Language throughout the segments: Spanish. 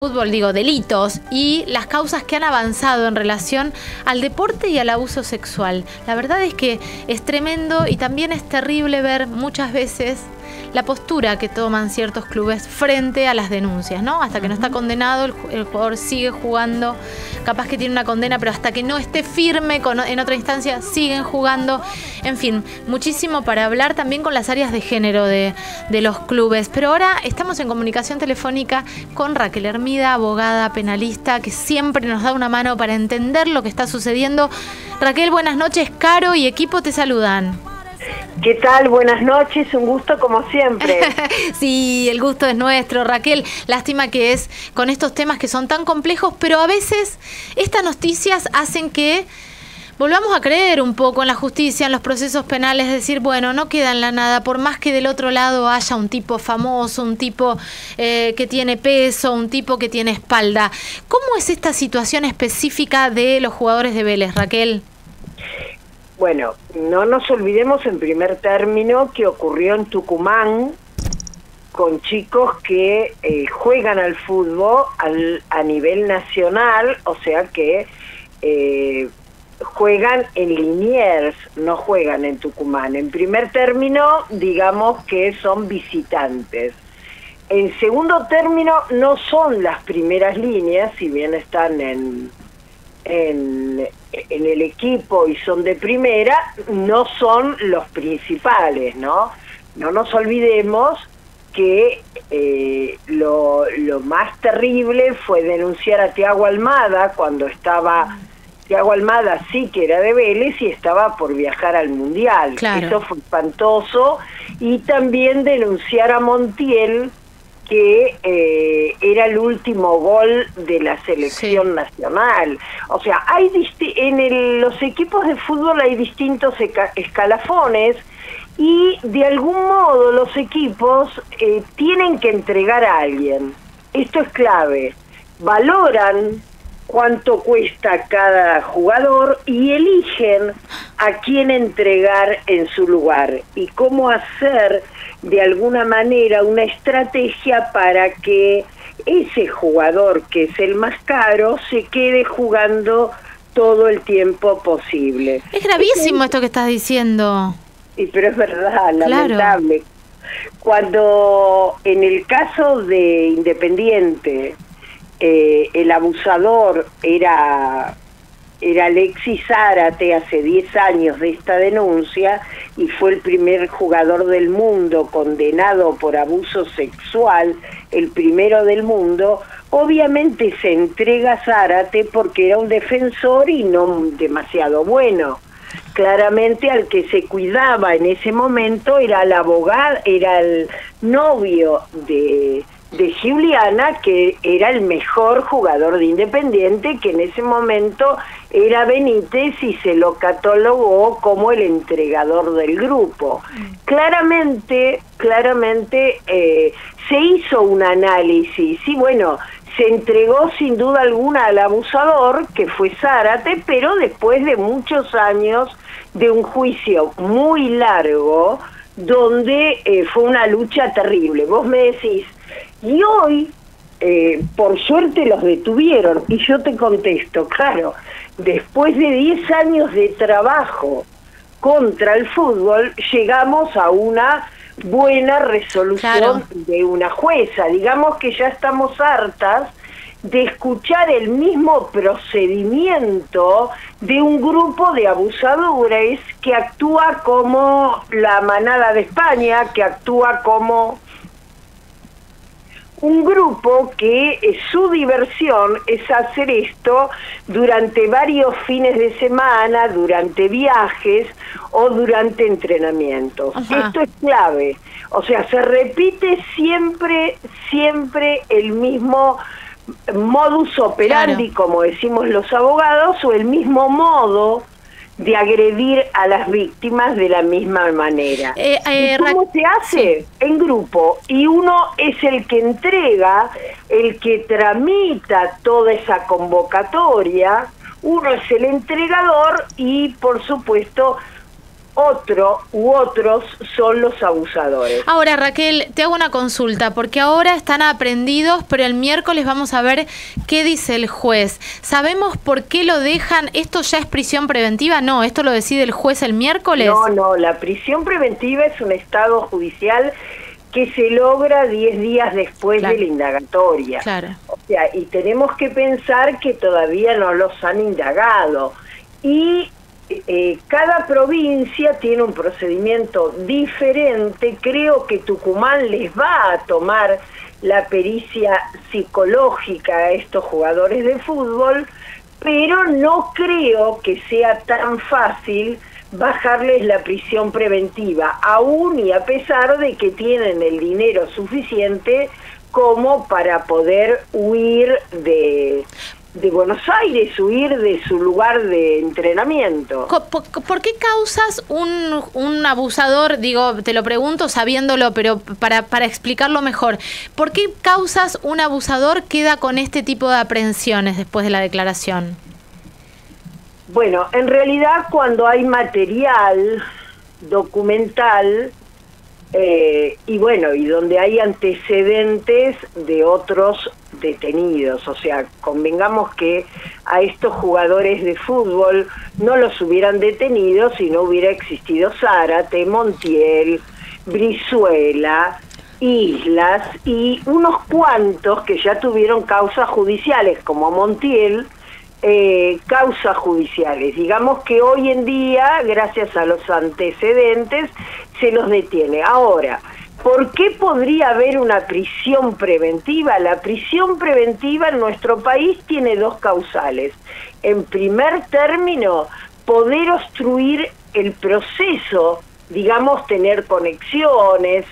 fútbol, digo, delitos y las causas que han avanzado en relación al deporte y al abuso sexual. La verdad es que es tremendo y también es terrible ver muchas veces la postura que toman ciertos clubes frente a las denuncias, ¿no? Hasta que no está condenado, el jugador sigue jugando, capaz que tiene una condena, pero hasta que no esté firme en otra instancia, siguen jugando. En fin, muchísimo para hablar también con las áreas de género de los clubes. Pero ahora estamos en comunicación telefónica con Raquel Hermida, abogada penalista, que siempre nos da una mano para entender lo que está sucediendo. Raquel, buenas noches. Caro y equipo te saludan. ¿Qué tal? Buenas noches, un gusto como siempre. Sí, el gusto es nuestro, Raquel. Lástima que es con estos temas que son tan complejos, pero a veces estas noticias hacen que volvamos a creer un poco en la justicia, en los procesos penales, decir, bueno, no queda en la nada, por más que del otro lado haya un tipo famoso, un tipo que tiene peso, un tipo que tiene espalda. ¿Cómo es esta situación específica de los jugadores de Vélez, Raquel? Bueno, no nos olvidemos en primer término que ocurrió en Tucumán con chicos que juegan al fútbol a nivel nacional, o sea que juegan en Liniers, no juegan en Tucumán. En primer término, digamos que son visitantes. En segundo término, no son las primeras líneas, si bien están en el equipo y son de primera, no son los principales, ¿no? No nos olvidemos que lo más terrible fue denunciar a Thiago Almada cuando estaba... Thiago Almada sí que era de Vélez y estaba por viajar al Mundial. Claro. Eso fue espantoso. Y también denunciar a Montiel, que era el último gol de la selección nacional. O sea, hay los equipos de fútbol hay distintos escalafones y de algún modo los equipos tienen que entregar a alguien. Esto es clave. Valoran cuánto cuesta cada jugador y eligen a quién entregar en su lugar y cómo hacer de alguna manera una estrategia para que ese jugador, que es el más caro, se quede jugando todo el tiempo posible. Es gravísimo esto que estás diciendo. Pero es verdad, lamentable. Cuando en el caso de Independiente el abusador era Alexis Zárate hace 10 años de esta denuncia y fue el primer jugador del mundo condenado por abuso sexual, el primero del mundo. Obviamente se entrega a Zárate porque era un defensor y no demasiado bueno. Claramente al que se cuidaba en ese momento era el abogado, era el novio de Giuliana, que era el mejor jugador de Independiente, que en ese momento era Benítez y se lo catalogó como el entregador del grupo. Claramente se hizo un análisis y bueno, se entregó sin duda alguna al abusador, que fue Zárate, pero después de muchos años de un juicio muy largo, donde fue una lucha terrible. Vos me decís, y hoy, por suerte los detuvieron, y yo te contesto, claro, después de 10 años de trabajo contra el fútbol, llegamos a una buena resolución de una jueza. Digamos que ya estamos hartas de escuchar el mismo procedimiento de un grupo de abusadores que actúa como la Manada de España, que actúa como un grupo que su diversión es hacer esto durante varios fines de semana, durante viajes o durante entrenamientos. Ajá. Esto es clave. O sea, se repite siempre el mismo modus operandi, como decimos los abogados, o el mismo modo de agredir a las víctimas de la misma manera. ¿Y cómo se hace? En grupo. Y uno es el que entrega, el que tramita toda esa convocatoria, uno es el entregador y, por supuesto, otro u otros son los abusadores. Ahora, Raquel, te hago una consulta, porque ahora están aprendidos, pero el miércoles vamos a ver qué dice el juez. ¿Sabemos por qué lo dejan? ¿Esto ya es prisión preventiva? No, ¿esto lo decide el juez el miércoles? No, la prisión preventiva es un estado judicial que se logra 10 días después de la indagatoria. Claro. O sea, y tenemos que pensar que todavía no los han indagado. Y cada provincia tiene un procedimiento diferente. Creo que Tucumán les va a tomar la pericia psicológica a estos jugadores de fútbol, pero no creo que sea tan fácil bajarles la prisión preventiva, aún y a pesar de que tienen el dinero suficiente como para poder huir de Buenos Aires, huir de su lugar de entrenamiento. ¿Por qué causas un abusador, digo, te lo pregunto sabiéndolo, pero para explicarlo mejor, ¿por qué causas un abusador queda con este tipo de aprehensiones después de la declaración? Bueno, en realidad cuando hay material documental y donde hay antecedentes de otros detenidos, o sea, convengamos que a estos jugadores de fútbol no los hubieran detenido si no hubiera existido Zárate, Montiel, Brizuela, Islas y unos cuantos que ya tuvieron causas judiciales, como Montiel, causas judiciales. Digamos que hoy en día, gracias a los antecedentes, se los detiene. Ahora, ¿por qué podría haber una prisión preventiva? La prisión preventiva en nuestro país tiene dos causales. En primer término, poder obstruir el proceso, digamos, tener conexiones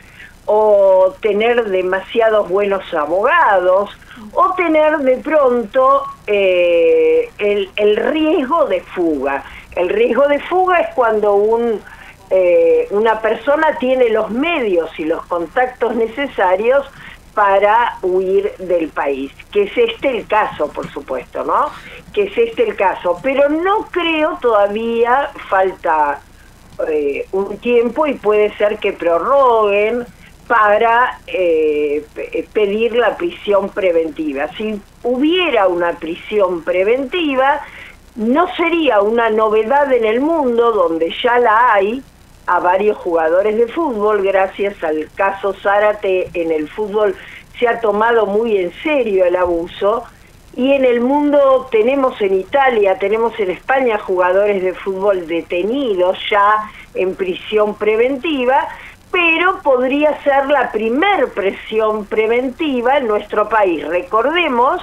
o tener demasiados buenos abogados, o tener de pronto el riesgo de fuga. El riesgo de fuga es cuando una persona tiene los medios y los contactos necesarios para huir del país, que es este el caso, por supuesto, ¿no? Que es este el caso, pero no creo todavía, falta un tiempo y puede ser que prorroguen para pedir la prisión preventiva. Si hubiera una prisión preventiva, no sería una novedad en el mundo, donde ya la hay, a varios jugadores de fútbol. Gracias al caso Zárate, en el fútbol se ha tomado muy en serio el abuso, y en el mundo tenemos en Italia, tenemos en España jugadores de fútbol detenidos ya en prisión preventiva, pero podría ser la primer prisión preventiva en nuestro país. Recordemos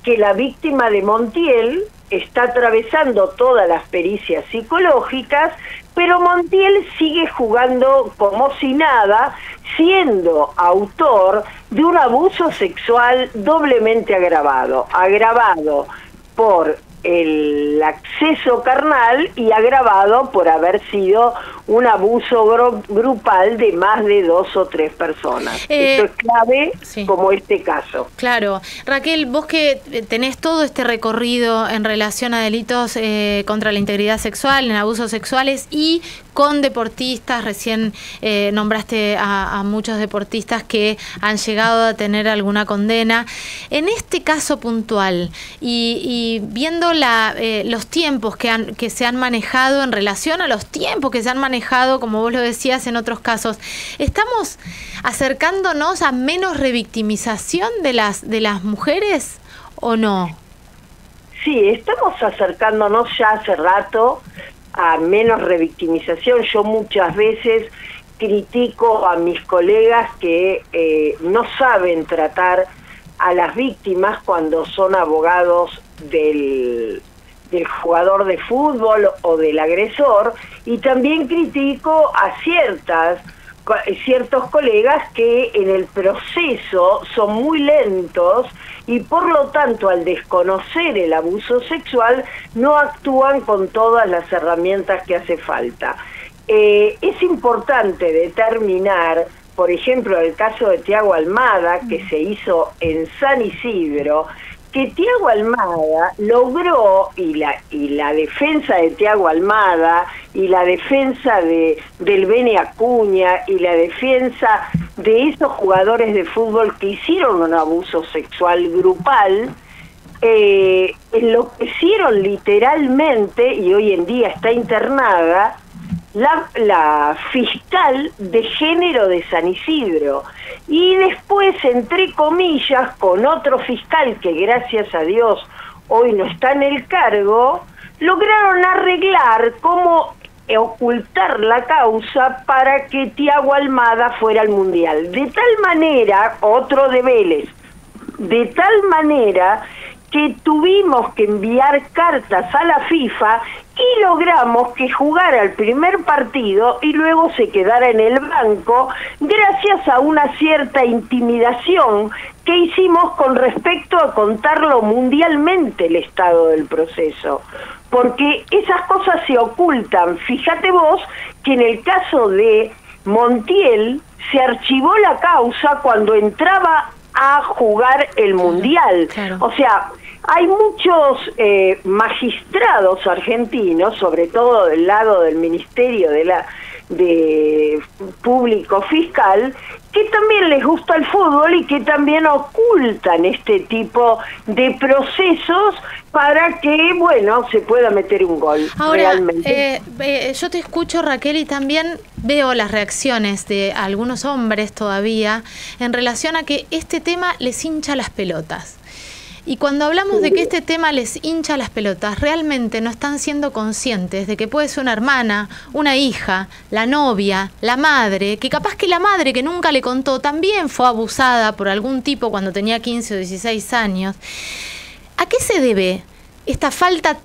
que la víctima de Montiel está atravesando todas las pericias psicológicas, pero Montiel sigue jugando como si nada, siendo autor de un abuso sexual doblemente agravado por el acceso carnal y agravado por haber sido un abuso grupal de más de 2 o 3 personas. Esto es clave, sí, como este caso. Claro. Raquel, vos que tenés todo este recorrido en relación a delitos contra la integridad sexual, en abusos sexuales y con deportistas, recién nombraste a muchos deportistas que han llegado a tener alguna condena. En este caso puntual y viendo los tiempos que se han manejado en relación a los tiempos que se han manejado, como vos lo decías en otros casos, ¿estamos acercándonos a menos revictimización de las mujeres o no? Sí, estamos acercándonos ya hace rato a menos revictimización. Yo muchas veces critico a mis colegas que no saben tratar a las víctimas cuando son abogados del jugador de fútbol o del agresor, y también critico a ciertos colegas que en el proceso son muy lentos y por lo tanto al desconocer el abuso sexual no actúan con todas las herramientas que hace falta. Es importante determinar, por ejemplo, el caso de Thiago Almada, que se hizo en San Isidro, que Thiago Almada logró, y la defensa de Thiago Almada y la defensa del Bene Acuña y la defensa de esos jugadores de fútbol que hicieron un abuso sexual grupal, enloquecieron literalmente, y hoy en día está internada, la fiscal de género de San Isidro. Y después, entre comillas, con otro fiscal que gracias a Dios hoy no está en el cargo, lograron arreglar cómo ocultar la causa para que Thiago Almada fuera al Mundial. De tal manera, otro de Vélez, de tal manera que tuvimos que enviar cartas a la FIFA y logramos que jugara el primer partido y luego se quedara en el banco gracias a una cierta intimidación que hicimos con respecto a contarlo mundialmente el estado del proceso. Porque esas cosas se ocultan. Fíjate vos que en el caso de Montiel se archivó la causa cuando entraba a jugar el Mundial. Claro. O sea, hay muchos magistrados argentinos, sobre todo del lado del Ministerio de Público Fiscal, que también les gusta el fútbol y que también ocultan este tipo de procesos para que, bueno, se pueda meter un gol. Ahora, realmente. Yo te escucho, Raquel, y también veo las reacciones de algunos hombres todavía en relación a que este tema les hincha las pelotas. Y cuando hablamos de que este tema les hincha las pelotas, realmente no están siendo conscientes de que puede ser una hermana, una hija, la novia, la madre, que capaz que la madre que nunca le contó también fue abusada por algún tipo cuando tenía 15 o 16 años. ¿A qué se debe esta falta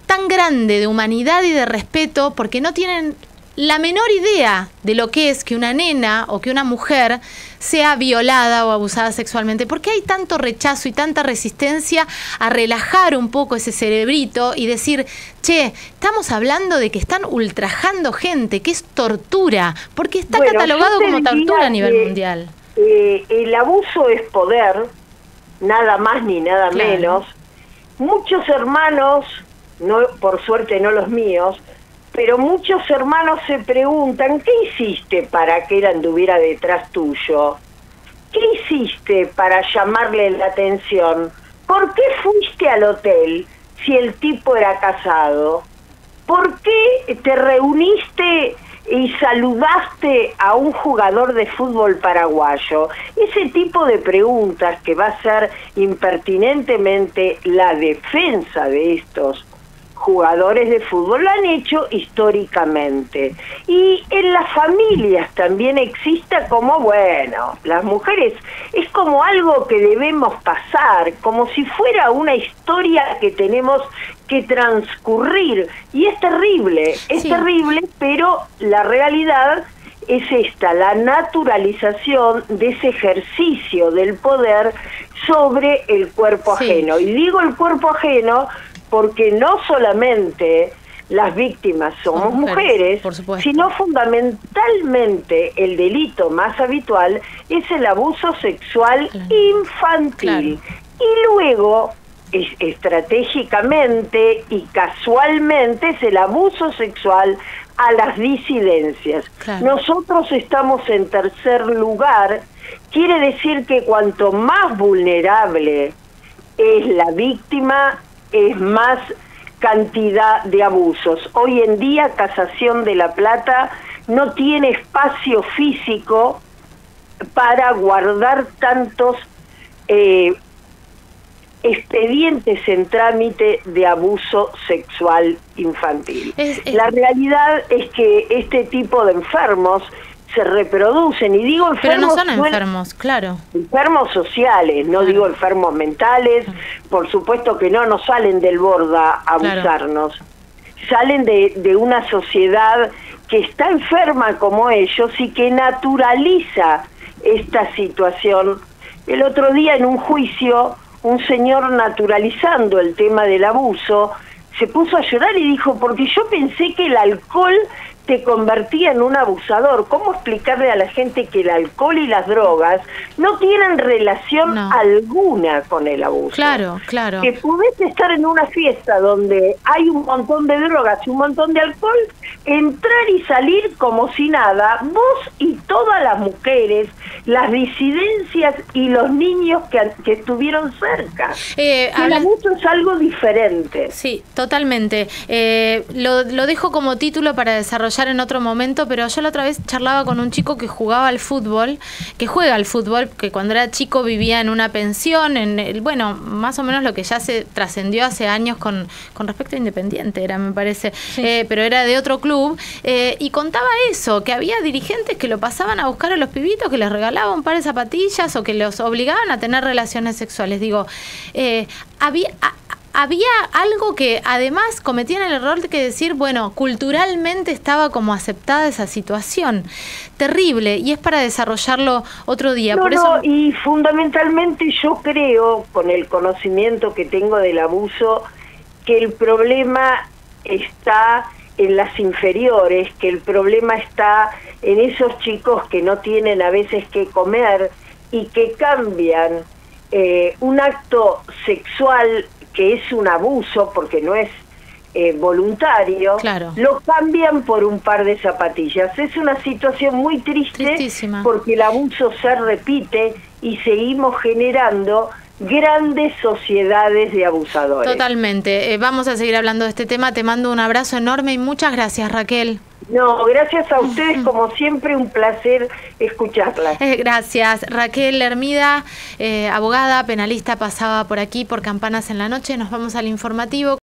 tan grande de humanidad y de respeto? Porque no tienen la menor idea de lo que es que una nena o que una mujer sea violada o abusada sexualmente. ¿Por qué hay tanto rechazo y tanta resistencia a relajar un poco ese cerebrito y decir, che, estamos hablando de que están ultrajando gente, que es tortura? Porque está catalogado como tortura a nivel mundial. El abuso es poder, nada más ni nada menos. Muchos hermanos, no, por suerte no los míos, pero muchos hermanos se preguntan, ¿qué hiciste para que él anduviera detrás tuyo? ¿Qué hiciste para llamarle la atención? ¿Por qué fuiste al hotel si el tipo era casado? ¿Por qué te reuniste y saludaste a un jugador de fútbol paraguayo? Ese tipo de preguntas que va a ser impertinentemente la defensa de estos jugadores de fútbol lo han hecho históricamente. Y en las familias también existe como, bueno, las mujeres es como algo que debemos pasar, como si fuera una historia que tenemos que transcurrir. Y es terrible, pero la realidad es esta, la naturalización de ese ejercicio del poder sobre el cuerpo ajeno. Y digo el cuerpo ajeno porque no solamente las víctimas somos mujeres, sino fundamentalmente el delito más habitual es el abuso sexual infantil. Y luego, estratégicamente y casualmente, es el abuso sexual a las disidencias. Nosotros estamos en tercer lugar, quiere decir que cuanto más vulnerable es la víctima, es más cantidad de abusos. Hoy en día Casación de La Plata no tiene espacio físico para guardar tantos expedientes en trámite de abuso sexual infantil. La realidad es que este tipo de enfermos se reproducen, y digo enfermos... Pero no son enfermos, claro. Enfermos sociales, no digo enfermos mentales, por supuesto que no salen del borda a abusarnos. Salen de una sociedad que está enferma como ellos y que naturaliza esta situación. El otro día en un juicio, un señor naturalizando el tema del abuso, se puso a llorar y dijo, porque yo pensé que el alcohol te convertía en un abusador. ¿Cómo explicarle a la gente que el alcohol y las drogas no tienen relación alguna con el abuso? Claro, claro. Que podés estar en una fiesta donde hay un montón de drogas y un montón de alcohol, entrar y salir como si nada, vos y todas las mujeres, las disidencias y los niños que estuvieron cerca. El abuso es algo diferente. Sí, totalmente. Lo dejo como título para desarrollar en otro momento, pero yo la otra vez charlaba con un chico que jugaba al fútbol, que juega al fútbol, que cuando era chico vivía en una pensión, bueno, más o menos lo que ya se trascendió hace años con respecto a Independiente, me parece, sí. Pero era de otro club, y contaba eso, que había dirigentes que lo pasaban a buscar a los pibitos, que les regalaban un par de zapatillas o que los obligaban a tener relaciones sexuales. Digo, había algo que además cometían el error de que decir, bueno, culturalmente estaba como aceptada esa situación. Terrible, y es para desarrollarlo otro día. Y fundamentalmente yo creo, con el conocimiento que tengo del abuso, que el problema está en las inferiores, que el problema está en esos chicos que no tienen a veces qué comer y que cambian un acto sexual que es un abuso porque no es voluntario, claro, lo cambian por un par de zapatillas. Es una situación muy triste. Tristísima. Porque el abuso se repite y seguimos generando grandes sociedades de abusadores. Totalmente. Vamos a seguir hablando de este tema. Te mando un abrazo enorme y muchas gracias, Raquel. No, gracias a ustedes, como siempre, un placer escucharlas. Gracias. Raquel Hermida, abogada, penalista, pasaba por aquí por Campanas en la Noche. Nos vamos al informativo.